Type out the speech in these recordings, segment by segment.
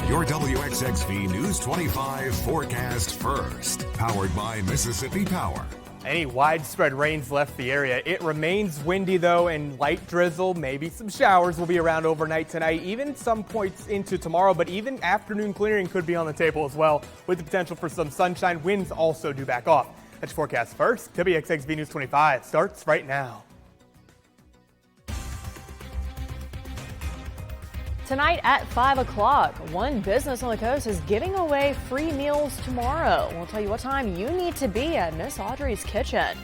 Your WXXV News 25 forecast first. Powered by Mississippi Power. Any widespread rains left the area. It remains windy, though, and light drizzle, maybe some showers will be around overnight tonight, even some points into tomorrow. But even afternoon clearing could be on the table as well, with the potential for some sunshine. Winds also do back off. That's your forecast first. WXXV News 25 starts right now. Tonight at 5 o'clock, one business on the coast is giving away free meals tomorrow. We'll tell you what time you need to be at Miss Audrey's Kitchen.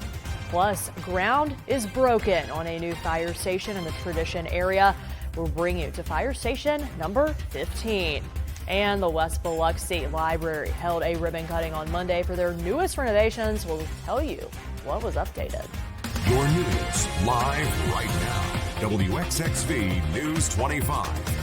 Plus, ground is broken on a new fire station in the Tradition area. We'll bring you to fire station number 15. And the West Biloxi Library held a ribbon cutting on Monday for their newest renovations. We'll tell you what was updated. Your news live right now. WXXV News 25.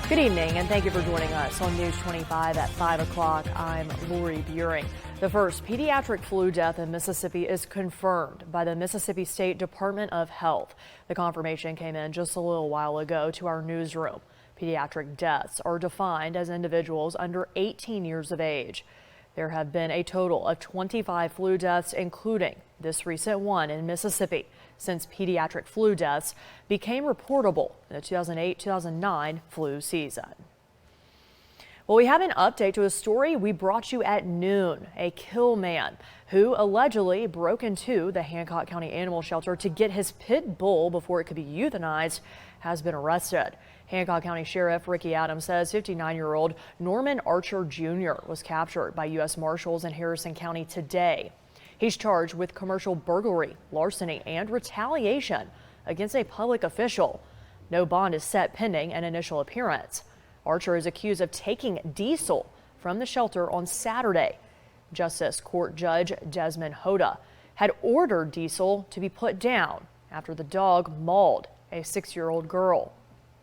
Good evening, and thank you for joining us on News 25 at 5 o'clock. I'm Lori Buring. The first pediatric flu death in Mississippi is confirmed by the Mississippi State Department of Health. The confirmation came in just a little while ago to our newsroom. Pediatric deaths are defined as individuals under 18 years of age. There have been a total of 25 flu deaths, including this recent one in Mississippi, since pediatric flu deaths became reportable in the 2008-2009 flu season. Well, we have an update to a story we brought you at noon. A kill man who allegedly broke into the Hancock County Animal Shelter to get his pit bull before it could be euthanized has been arrested. Hancock County Sheriff Ricky Adams says 59-year-old Norman Archer Jr. was captured by U.S. Marshals in Harrison County today. He's charged with commercial burglary, larceny, and retaliation against a public official. No bond is set pending an initial appearance. Archer is accused of taking diesel from the shelter on Saturday. Justice Court Judge Desmond Hoda had ordered diesel to be put down after the dog mauled a 6-year-old girl.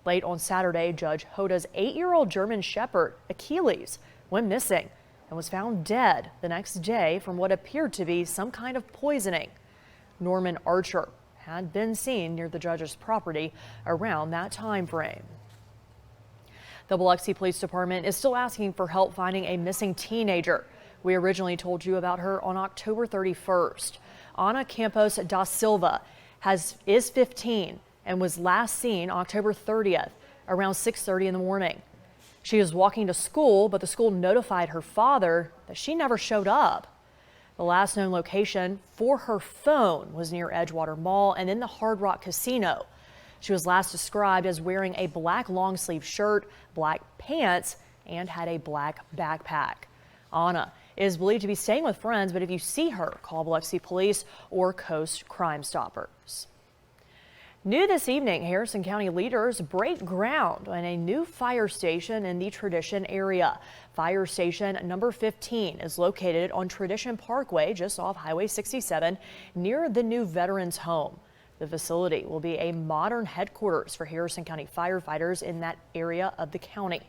Late on Saturday, Judge Hoda's 8-year-old German Shepherd, Achilles, went missing and was found dead the next day from what appeared to be some kind of poisoning. Norman Archer had been seen near the judge's property around that time frame. The Biloxi Police Department is still asking for help finding a missing teenager. We originally told you about her on October 31st. Ana Campos da Silva is 15 and was last seen October 30th around 6:30 in the morning. She was walking to school, but the school notified her father that she never showed up. The last known location for her phone was near Edgewater Mall and in the Hard Rock Casino. She was last described as wearing a black long sleeve shirt, black pants, and had a black backpack. Anna is believed to be staying with friends, but if you see her, call Biloxi Police or Coast Crime Stoppers. New this evening, Harrison County leaders break ground on a new fire station in the Tradition area. Fire station number 15 is located on Tradition Parkway, just off Highway 67, near the new Veterans Home. The facility will be a modern headquarters for Harrison County firefighters in that area of the county.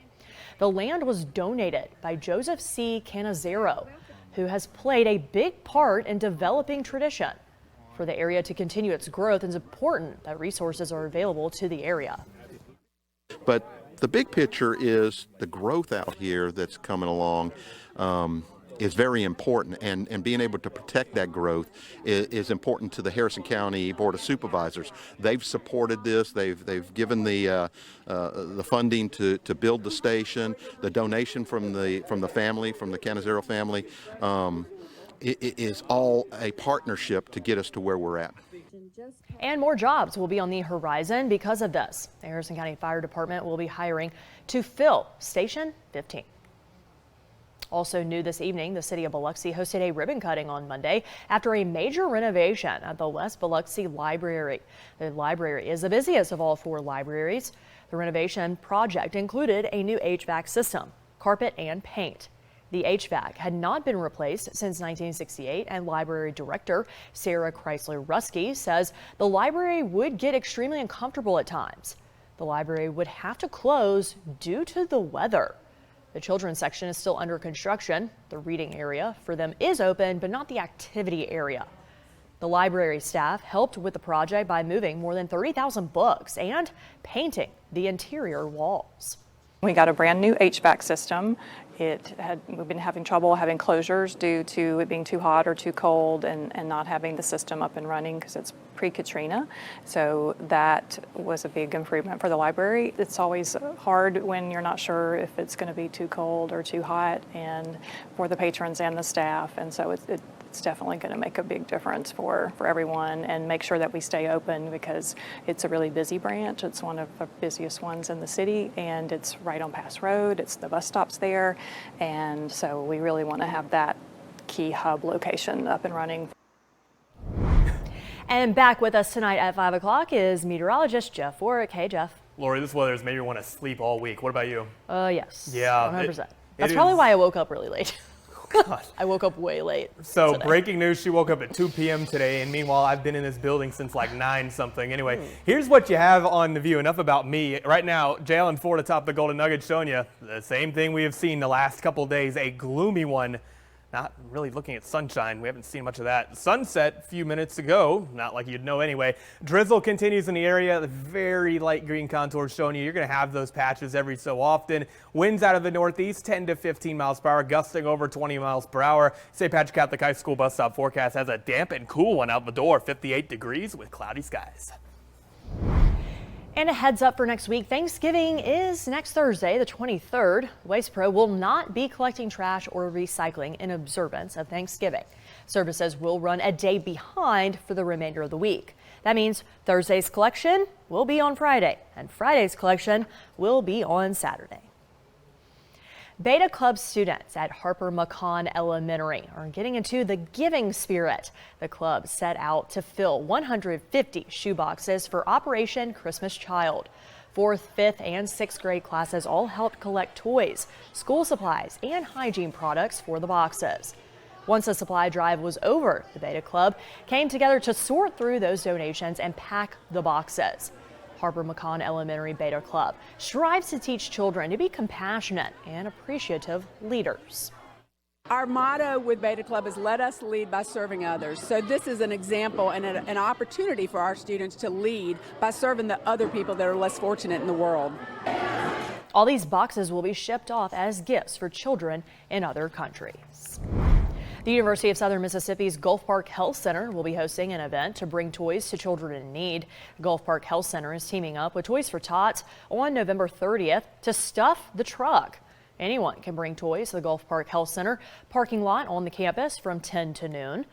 The land was donated by Joseph C. Canizero, who has played a big part in developing Tradition. For the area to continue its growth, it's important that resources are available to the area. But the big picture is the growth out here that's coming along is very important, and being able to protect that growth is important to the Harrison County Board of Supervisors. They've supported this. They've given the funding to build the station, the donation from the family, from the Canizero family. It is all a partnership to get us to where we're at. And more jobs will be on the horizon because of this. The Harrison County Fire Department will be hiring to fill Station 15. Also new this evening, the city of Biloxi hosted a ribbon cutting on Monday after a major renovation at the West Biloxi Library. The library is the busiest of all 4 libraries. The renovation project included a new HVAC system, carpet, and paint. The HVAC had not been replaced since 1968, and library director Sarah Chrysler-Ruski says the library would get extremely uncomfortable at times. The library would have to close due to the weather. The children's section is still under construction. The reading area for them is open, but not the activity area. The library staff helped with the project by moving more than 30,000 books and painting the interior walls. We got a brand new HVAC system. We've been having trouble having closures due to it being too hot or too cold and not having the system up and running because it's pre-Katrina. So that was a big improvement for the library. It's always hard when you're not sure if it's going to be too cold or too hot, and for the patrons and the staff. And so it's definitely going to make a big difference for everyone and make sure that we stay open because it's a really busy branch. It's one of the busiest ones in the city, and it's right on Pass Road. It's the bus stops there. And so we really want to have that key hub location up and running. And back with us tonight at 5 o'clock is meteorologist Jeff Warwick. Hey, Jeff. Lori, this weather has made me want to sleep all week. What about you? Yes. Yeah. 100%. That's probably why I woke up really late. God. I woke up way late. So today. Breaking news, she woke up at 2 p.m. today, and meanwhile, I've been in this building since like 9 something. Anyway, here's what you have on the view. Enough about me. Right now, Jalen Ford atop the Golden Nugget showing you the same thing we have seen the last couple of days, a gloomy one. Not really looking at sunshine. We haven't seen much of that. Sunset a few minutes ago, not like you'd know anyway. Drizzle continues in the area. The very light green contours showing you. You're going to have those patches every so often. Winds out of the northeast, 10 to 15 miles per hour, gusting over 20 miles per hour. St. Patrick Catholic High School bus stop forecast has a damp and cool one out the door, 58 degrees with cloudy skies. And a heads up for next week. Thanksgiving is next Thursday, the 23rd. Waste Pro will not be collecting trash or recycling in observance of Thanksgiving. Services will run a day behind for the remainder of the week. That means Thursday's collection will be on Friday, and Friday's collection will be on Saturday. Beta Club students at Harper McCon Elementary are getting into the giving spirit. The club set out to fill 150 shoeboxes for Operation Christmas Child. 4th, 5th, and 6th grade classes all helped collect toys, school supplies, and hygiene products for the boxes. Once the supply drive was over, the Beta Club came together to sort through those donations and pack the boxes. Harper McCon Elementary Beta Club strives to teach children to be compassionate and appreciative leaders. Our motto with Beta Club is let us lead by serving others. So this is an example and an opportunity for our students to lead by serving the other people that are less fortunate in the world. All these boxes will be shipped off as gifts for children in other countries. The University of Southern Mississippi's Gulf Park Health Center will be hosting an event to bring toys to children in need. Gulf Park Health Center is teaming up with Toys for Tots on November 30th to stuff the truck. Anyone can bring toys to the Gulf Park Health Center parking lot on the campus from 10 to noon.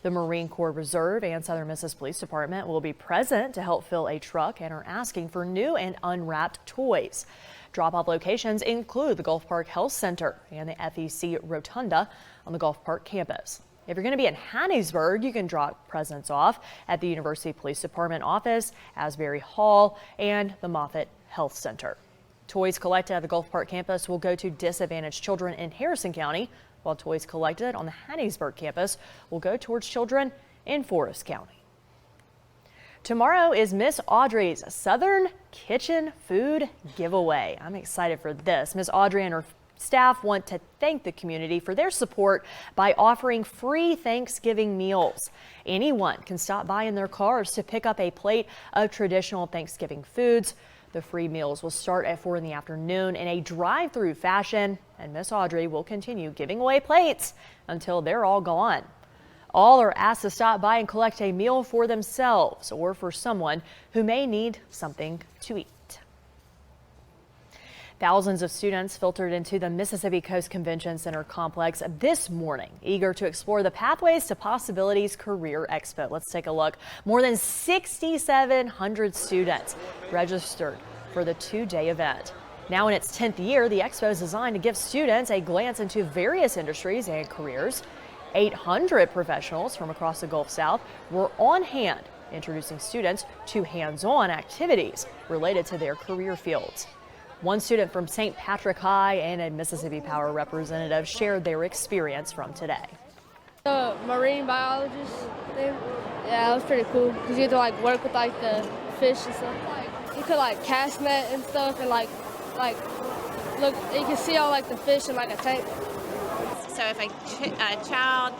The Marine Corps Reserve and Southern Mississippi Police Department will be present to help fill a truck and are asking for new and unwrapped toys. Drop-off locations include the Gulf Park Health Center and the FEC Rotunda on the Gulf Park campus. If you're going to be in Hattiesburg, you can drop presents off at the University Police Department office, Asbury Hall, and the Moffett Health Center. Toys collected at the Gulf Park campus will go to disadvantaged children in Harrison County, while toys collected on the Hattiesburg campus will go towards children in Forest County. Tomorrow is Miss Audrey's Southern Kitchen Food Giveaway. I'm excited for this. Miss Audrey and her staff want to thank the community for their support by offering free Thanksgiving meals. Anyone can stop by in their cars to pick up a plate of traditional Thanksgiving foods. The free meals will start at 4 in the afternoon in a drive-through fashion, and Miss Audrey will continue giving away plates until they're all gone. All are asked to stop by and collect a meal for themselves or for someone who may need something to eat. Thousands of students filtered into the Mississippi Coast Convention Center complex this morning, eager to explore the Pathways to Possibilities Career Expo. Let's take a look. More than 6,700 students registered for the two-day event. Now in its 10th year, the expo is designed to give students a glance into various industries and careers. 800 professionals from across the Gulf South were on hand, introducing students to hands-on activities related to their career fields. One student from St. Patrick High and a Mississippi Power representative shared their experience from today. The marine biologist thing, yeah, that was pretty cool because you had to like work with like the fish and stuff. Like you could like cast net and stuff and like look, you can see all like the fish in like a tank. So if a child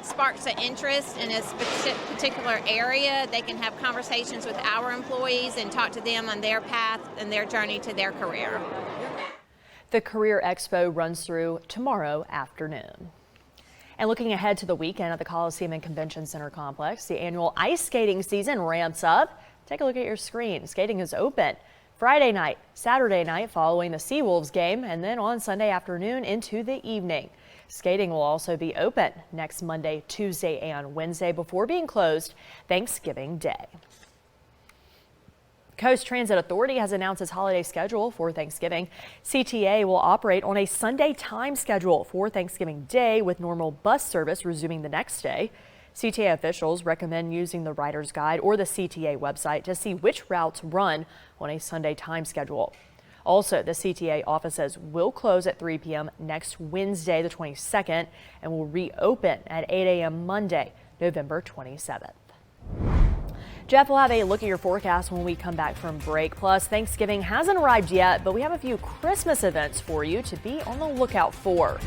sparks an interest in a particular area, they can have conversations with our employees and talk to them on their path and their journey to their career. The Career Expo runs through tomorrow afternoon. And looking ahead to the weekend at the Coliseum and Convention Center complex, the annual ice skating season ramps up. Take a look at your screen. Skating is open Friday night, Saturday night following the Seawolves game, and then on Sunday afternoon into the evening. Skating will also be open next Monday, Tuesday, and Wednesday before being closed Thanksgiving Day. Coast Transit Authority has announced its holiday schedule for Thanksgiving. CTA will operate on a Sunday time schedule for Thanksgiving Day, with normal bus service resuming the next day. CTA officials recommend using the Rider's Guide or the CTA website to see which routes run on a Sunday time schedule. Also, the CTA offices will close at 3 p.m. next Wednesday, the 22nd, and will reopen at 8 a.m. Monday, November 27th. Jeff will have a look at your forecast when we come back from break. Plus, Thanksgiving hasn't arrived yet, but we have a few Christmas events for you to be on the lookout for.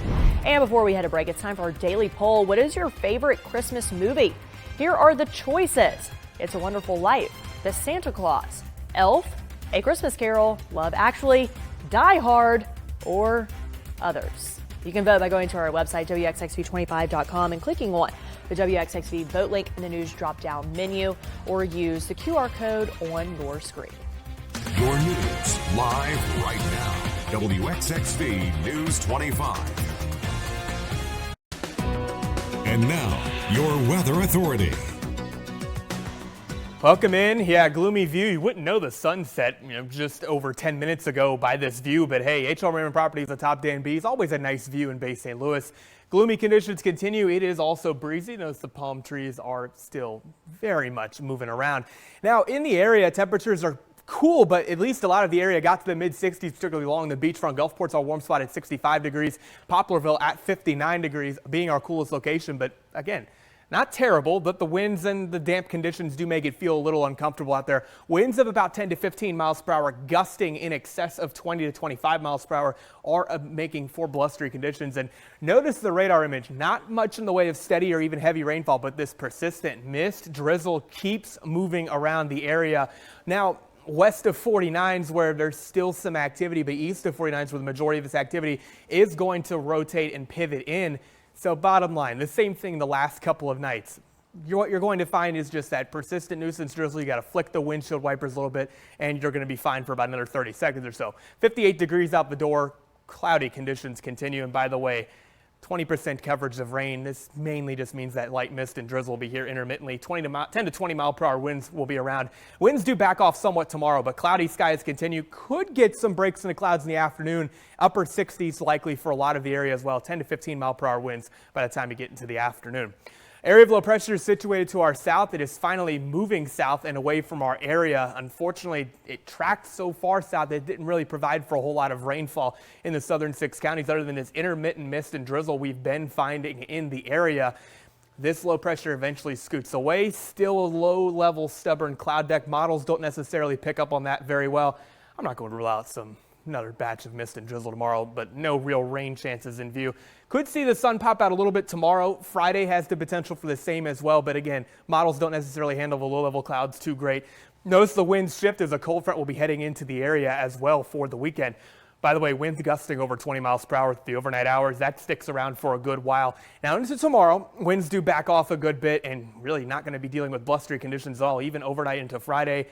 And before we head to break, it's time for our daily poll. What is your favorite Christmas movie? Here are the choices: It's a Wonderful Life, The Santa Claus, Elf, A Christmas Carol, Love Actually, Die Hard, or others. You can vote by going to our website, WXXV25.com, and clicking on the WXXV vote link in the news drop-down menu, or use the QR code on your screen. Your news live right now. WXXV News 25. And now, your weather authority. Welcome in. Yeah, gloomy view. You wouldn't know the sunset, just over 10 minutes ago by this view. But hey, H.L. Raymond Properties atop Dan B's, always a nice view in Bay St. Louis. Gloomy conditions continue. It is also breezy. Notice the palm trees are still very much moving around. Now, in the area, temperatures are cool, but at least a lot of the area got to the mid-60s, particularly along the beachfront. Gulfport's our warm spot at 65 degrees. Poplarville at 59 degrees, being our coolest location. But again, not terrible, but the winds and the damp conditions do make it feel a little uncomfortable out there. Winds of about 10 to 15 miles per hour, gusting in excess of 20 to 25 miles per hour are making for blustery conditions. And notice the radar image, not much in the way of steady or even heavy rainfall, but this persistent mist drizzle keeps moving around the area. Now, west of 49s where there's still some activity, but east of 49s where the majority of this activity is going to rotate and pivot in. So bottom line, the same thing the last couple of nights. What you're going to find is just that persistent nuisance drizzle. You got to flick the windshield wipers a little bit, and you're going to be fine for about another 30 seconds or so. 58 degrees out the door. Cloudy conditions continue. And by the way, 20% coverage of rain. This mainly just means that light mist and drizzle will be here intermittently. 10 to 20 mile per hour winds will be around. Winds do back off somewhat tomorrow, but cloudy skies continue. Could get some breaks in the clouds in the afternoon. Upper 60s likely for a lot of the area as well. 10 to 15 mile per hour winds by the time you get into the afternoon. Area of low pressure is situated to our south. It is finally moving south and away from our area. Unfortunately, it tracked so far south that it didn't really provide for a whole lot of rainfall in the southern 6 counties other than this intermittent mist and drizzle we've been finding in the area. This low pressure eventually scoots away. Still a low level stubborn cloud deck. Models don't necessarily pick up on that very well. I'm not going to rule out another batch of mist and drizzle tomorrow, but no real rain chances in view. Could see the sun pop out a little bit tomorrow. Friday has the potential for the same as well, but again, models don't necessarily handle the low-level clouds too great. Notice the winds shift as a cold front will be heading into the area as well for the weekend. By the way, winds gusting over 20 miles per hour the overnight hours. That sticks around for a good while. Now into tomorrow, winds do back off a good bit and really not going to be dealing with blustery conditions at all, even overnight into Friday.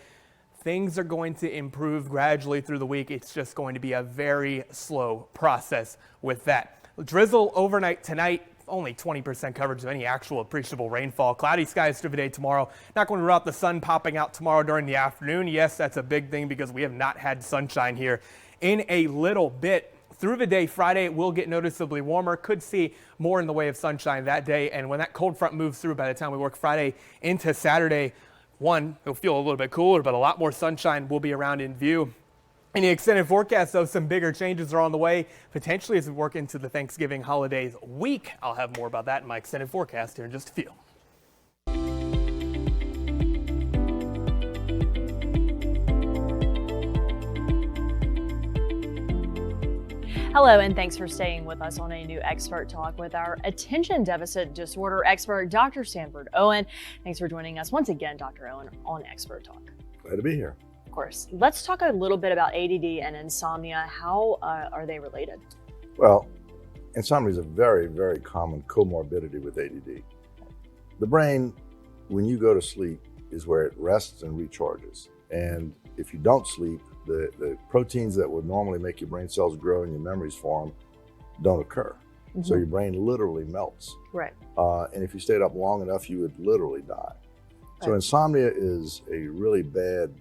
Things are going to improve gradually through the week. It's just going to be a very slow process with that. Drizzle overnight tonight, only 20% coverage of any actual appreciable rainfall. Cloudy skies through the day tomorrow. Not going to rule out the sun popping out tomorrow during the afternoon. Yes, that's a big thing because we have not had sunshine here in a little bit. Through the day Friday, it will get noticeably warmer. Could see more in the way of sunshine that day. And when that cold front moves through by the time we work Friday into Saturday, it'll feel a little bit cooler, but a lot more sunshine will be around in view. In the extended forecast, though, some bigger changes are on the way, potentially as we work into the Thanksgiving holidays week. I'll have more about that in my extended forecast here in just a few. Hello, and thanks for staying with us on a new Expert Talk with our attention deficit disorder expert, Dr. Sanford Owen. Thanks for joining us once again, Dr. Owen, on Expert Talk. Glad to be here. Of course. Let's talk a little bit about ADD and insomnia. How are they related? Well, insomnia is a very, very common comorbidity with ADD. The brain, when you go to sleep, is where it rests and recharges. And if you don't sleep, the proteins that would normally make your brain cells grow and your memories form don't occur. Mm-hmm. So your brain literally melts. Right. And if you stayed up long enough, you would literally die. Right. So insomnia is a really bad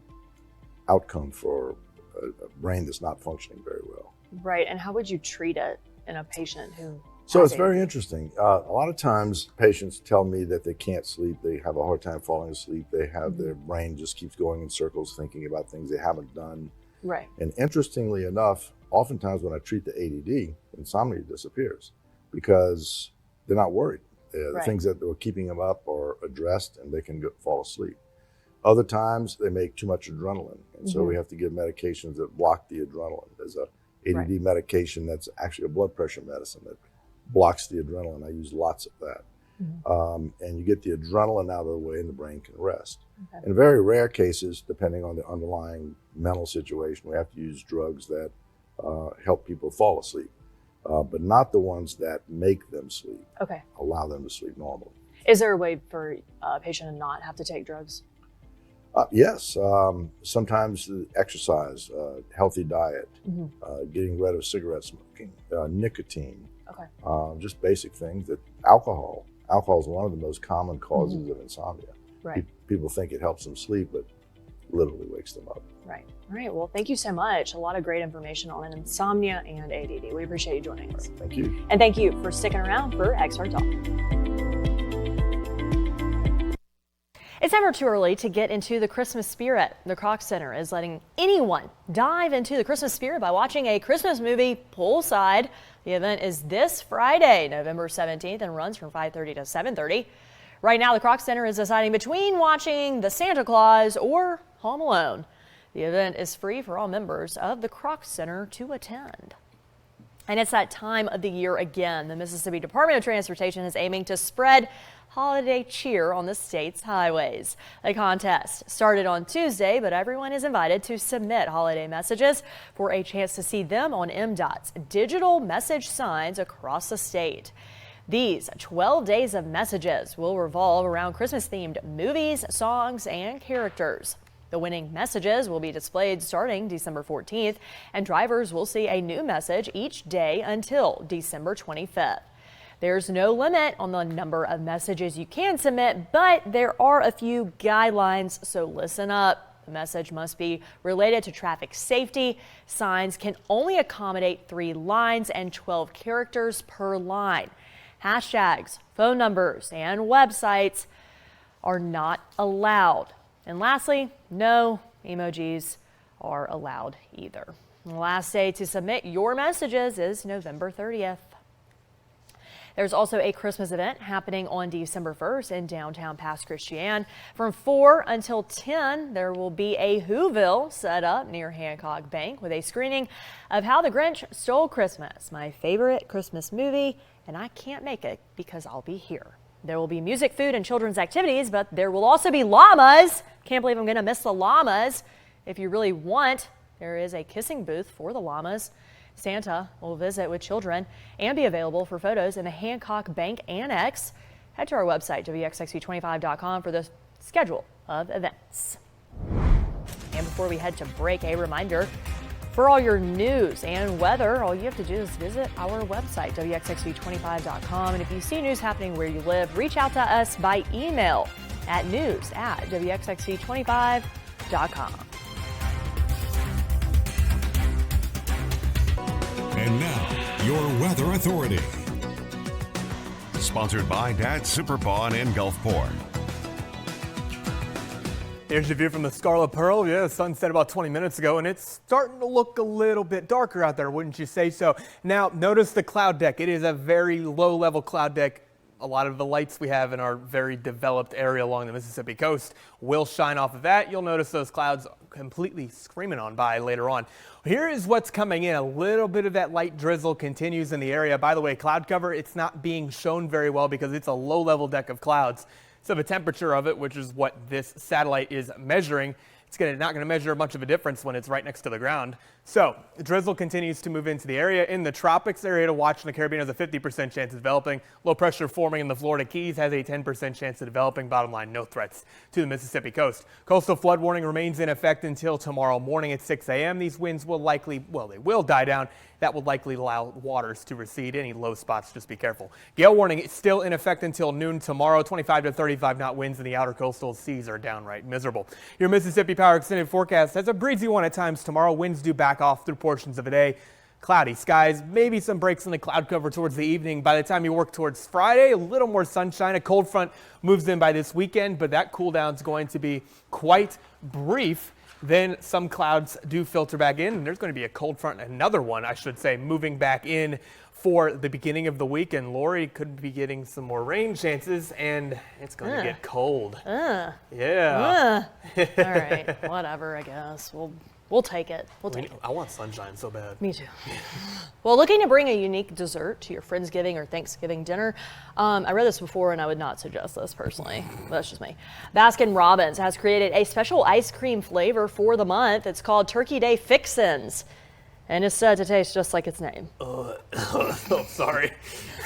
outcome for a brain that's not functioning very well. Right. And how would you treat it in a patient who So it's very interesting. A lot of times patients tell me that they can't sleep. They have a hard time falling asleep. They have their brain just keeps going in circles thinking about things they haven't done. Right. And interestingly enough, oftentimes when I treat the ADD, insomnia disappears because they're not worried. The things that were keeping them up are addressed and they can fall asleep. Other times they make too much adrenaline. And so we have to give medications that block the adrenaline. There's a ADD medication that's actually a blood pressure medicine that blocks the adrenaline. I use lots of that. And you get the adrenaline out of the way and the brain can rest. Okay. In very rare cases, depending on the underlying mental situation, we have to use drugs that help people fall asleep, but not the ones that make them sleep, allow them to sleep normally. Is there a way for a patient to not have to take drugs? Yes, sometimes exercise, healthy diet, getting rid of cigarette smoking, nicotine, just basic things. That alcohol is one of the most common causes of insomnia. Right. People think it helps them sleep, but literally wakes them up. Right. All right. Well, thank you so much. A lot of great information on insomnia and ADD. We appreciate you joining us. Thank you. And thank you for sticking around for Expert Talk. It's never too early to get into the Christmas spirit. The Kroc Center is letting anyone dive into the Christmas spirit by watching a Christmas movie poolside. The event is this Friday, November 17th, and runs from 5:30 to 7:30. Right now, the Kroc Center is deciding between watching The Santa Claus or Home Alone. The event is free for all members of the Kroc Center to attend. And it's that time of the year again. The Mississippi Department of Transportation is aiming to spread holiday cheer on the state's highways. The contest started on Tuesday, but everyone is invited to submit holiday messages for a chance to see them on MDOT's digital message signs across the state. These 12 days of messages will revolve around Christmas-themed movies, songs, and characters. The winning messages will be displayed starting December 14th, and drivers will see a new message each day until December 25th. There's no limit on the number of messages you can submit, but there are a few guidelines, so listen up. The message must be related to traffic safety. Signs can only accommodate 3 lines and 12 characters per line. Hashtags, phone numbers, and websites are not allowed. And lastly, no emojis are allowed either. The last day to submit your messages is November 30th. There's also a Christmas event happening on December 1st in downtown Pass Christian. From 4 until 10, there will be a Whoville set up near Hancock Bank with a screening of How the Grinch Stole Christmas, my favorite Christmas movie, and I can't make it because I'll be here. There will be music, food, and children's activities, but there will also be llamas. Can't believe I'm going to miss the llamas. If you really want, there is a kissing booth for the llamas. Santa will visit with children and be available for photos in the Hancock Bank Annex. Head to our website, WXXV25.com, for the schedule of events. And before we head to break, a reminder, for all your news and weather, all you have to do is visit our website, WXXV25.com. And if you see news happening where you live, reach out to us by email at news@WXXV25.com. And now, your Weather Authority. Sponsored by Dad's Super Pawn in Gulfport. Here's your view from the Scarlet Pearl. Yeah, the sun set about 20 minutes ago, and it's starting to look a little bit darker out there, wouldn't you say so? Now, notice the cloud deck. It is a very low-level cloud deck a lot of the lights we have in our very developed area along the Mississippi coast will shine off of that. You'll notice those clouds completely screaming on by later on. Here is what's coming in. A little bit of that light drizzle continues in the area. By the way, cloud cover, it's not being shown very well because it's a low-level deck of clouds. So the temperature of it, which is what this satellite is measuring, it's not going to measure much of a difference when it's right next to the ground. So the drizzle continues to move into the area. In the tropics area to watch in the Caribbean has a 50% chance of developing. Low pressure forming in the Florida Keys has a 10% chance of developing. Bottom line, no threats to the Mississippi coast. Coastal flood warning remains in effect until tomorrow morning at 6 a.m. These winds will likely, they will die down. That will likely allow waters to recede. Any low spots, just be careful. Gale warning is still in effect until noon tomorrow. 25 to 35 knot winds in the outer coastal seas are downright miserable. Your Mississippi Power extended forecast has a breezy one at times tomorrow. Winds do back off through portions of the day. Cloudy skies, maybe some breaks in the cloud cover towards the evening. By the time you work towards Friday, a little more sunshine. A cold front moves in by this weekend, but that cool down is going to be quite brief. Then some clouds do filter back in, and there's going to be a cold front, another one, I should say, moving back in for the beginning of the week. And Lori could be getting some more rain chances, and it's going to get cold. Yeah. All right, whatever, I guess. We'll take it. We'll take it. I want sunshine so bad. Me too. Well, looking to bring a unique dessert to your Friendsgiving or Thanksgiving dinner. I read this before and I would not suggest this personally. That's just me. Baskin-Robbins has created a special ice cream flavor for the month. It's called Turkey Day Fixins, and it's said to taste just like its name. Oh, sorry.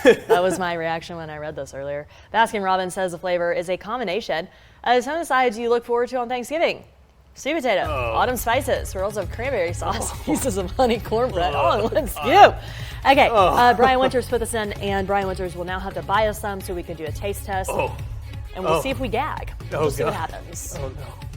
That was my reaction when I read this earlier. Baskin-Robbins says the flavor is a combination of some of the sides you look forward to on Thanksgiving. Sweet potato, autumn spices, swirls of cranberry sauce, pieces of honey cornbread, all in one scoop. Okay, Brian Winters put this in, and Brian Winters will now have to buy us some so we can do a taste test. And we'll see if we gag. We'll see what happens. Oh, no.